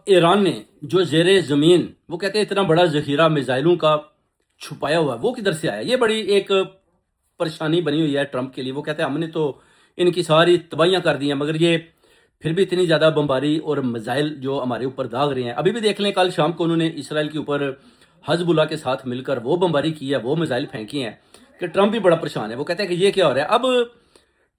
ایران نے جو زیر زمین وہ کہتے ہیں اتنا بڑا ذخیرہ میزائلوں کا چھپایا ہوا ہے وہ کدھر سے آیا؟ یہ بڑی ایک پریشانی بنی ہوئی ہے ٹرمپ کے لیے۔ وہ کہتے ہیں ہم نے تو ان کی ساری تباہیاں کر دی ہیں، مگر یہ پھر بھی اتنی زیادہ بمباری اور میزائل جو ہمارے اوپر داغ رہے ہیں۔ ابھی بھی دیکھ لیں، کل شام کو انہوں نے اسرائیل کے اوپر حزب اللہ کے ساتھ مل کر وہ بمباری کی ہے، وہ میزائل پھینکی ہیں کہ ٹرمپ بھی بڑا پریشان ہے۔ وہ کہتے ہیں کہ یہ کیا ہو رہا ہے؟ اب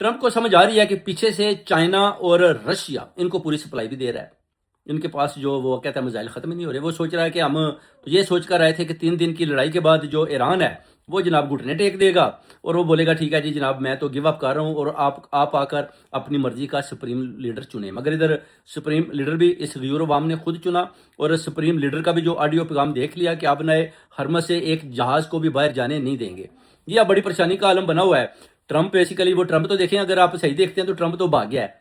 ٹرمپ کو سمجھ آ رہی ہے کہ پیچھے سے چائنا اور رشیا ان کو پوری سپلائی بھی دے رہا ہے۔ ان کے پاس جو وہ کہتا ہے میزائل ختم ہی نہیں ہو رہے۔ وہ سوچ رہا ہے کہ ہم تو یہ سوچ کر آئے تھے کہ 3 دن کی لڑائی کے بعد جو ایران ہے وہ جناب گھٹنے ٹیک دے گا اور وہ بولے گا ٹھیک ہے جی جناب میں تو گیو اپ کر رہا ہوں اور آپ آ کر اپنی مرضی کا سپریم لیڈر چنیں۔ مگر ادھر سپریم لیڈر بھی اس غیور عوام نے خود چنا، اور سپریم لیڈر کا بھی جو آڈیو پیغام دیکھ لیا کہ اب نئے حرمت سے ایک جہاز کو بھی باہر جانے نہیں دیں گے۔ یہ اب بڑی پریشانی کا عالم بنا ہوا ہے۔ ٹرمپ بیسیکلی وہ ٹرمپ تو دیکھیں، اگر آپ صحیح دیکھتے ہیں تو ٹرمپ تو بھاگ گیا ہے،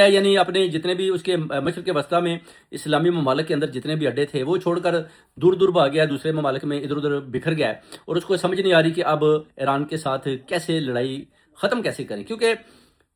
یعنی اپنے جتنے بھی اس کے مشرق وسطیٰ میں اسلامی ممالک کے اندر جتنے بھی اڈے تھے وہ چھوڑ کر دور دور بھاگ گیا، دوسرے ممالک میں ادھر ادھر بکھر گیا ہے، اور اس کو سمجھ نہیں آ رہی کہ اب ایران کے ساتھ کیسے لڑائی ختم کیسے کریں، کیونکہ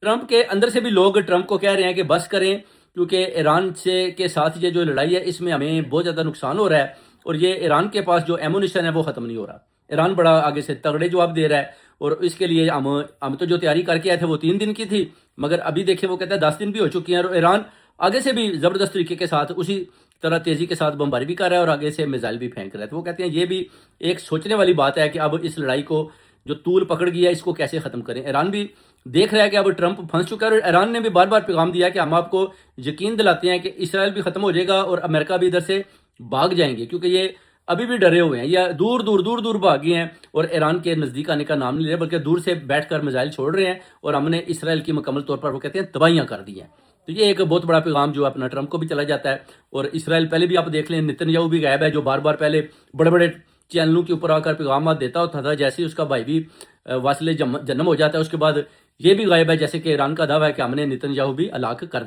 ٹرمپ کے اندر سے بھی لوگ ٹرمپ کو کہہ رہے ہیں کہ بس کریں، کیونکہ ایران کے ساتھ یہ جو لڑائی ہے اس میں ہمیں بہت زیادہ نقصان ہو رہا ہے، اور یہ ایران کے پاس جو ایمونیشن ہے وہ ختم نہیں ہو رہا۔ ایران بڑا آگے سے تگڑے جواب دے رہا ہے، اور اس کے لیے ہم تو جو تیاری کر کے آئے تھے وہ 3 دن کی تھی، مگر ابھی دیکھیں وہ کہتا ہے 10 دن بھی ہو چکی ہیں، اور ایران آگے سے بھی زبردست طریقے کے ساتھ اسی طرح تیزی کے ساتھ بمباری بھی کر رہا ہے اور آگے سے میزائل بھی پھینک رہا ہے۔ تو وہ کہتے ہیں یہ بھی ایک سوچنے والی بات ہے کہ اب اس لڑائی کو جو طول پکڑ گیا ہے اس کو کیسے ختم کریں۔ ایران بھی دیکھ رہا ہے کہ اب ٹرمپ پھنس چکا ہے، اور ایران نے بھی بار بار پیغام دیا کہ ہم آپ کو یقین دلاتے ہیں کہ اسرائیل بھی ختم ہو جائے گا اور امریکہ بھی ادھر سے بھاگ جائیں گے، کیونکہ یہ ابھی بھی ڈرے ہوئے ہیں، یہ دور دور بھاگ گئے ہیں اور ایران کے نزدیک آنے کا نام نہیں لے رہے، بلکہ دور سے بیٹھ کر میزائل چھوڑ رہے ہیں، اور ہم نے اسرائیل کی مکمل طور پر وہ کہتے ہیں تباہیاں کر دی ہیں۔ تو یہ ایک بہت بڑا پیغام جو اپنا ٹرمپ کو بھی چلا جاتا ہے، اور اسرائیل پہلے بھی آپ دیکھ لیں نتن یاہو بھی غائب ہے، جو بار بار پہلے بڑے بڑے چینلوں کے اوپر آ کر پیغامات دیتا ہوتا تھا، جیسے ہی اس کا بھائی بھی واصل جنم ہو جاتا ہے اس کے بعد یہ بھی غائب ہے، جیسے کہ ایران کا دعویٰ ہے کہ ہم نے نتن یاہو بھی ہلاک کر دیا۔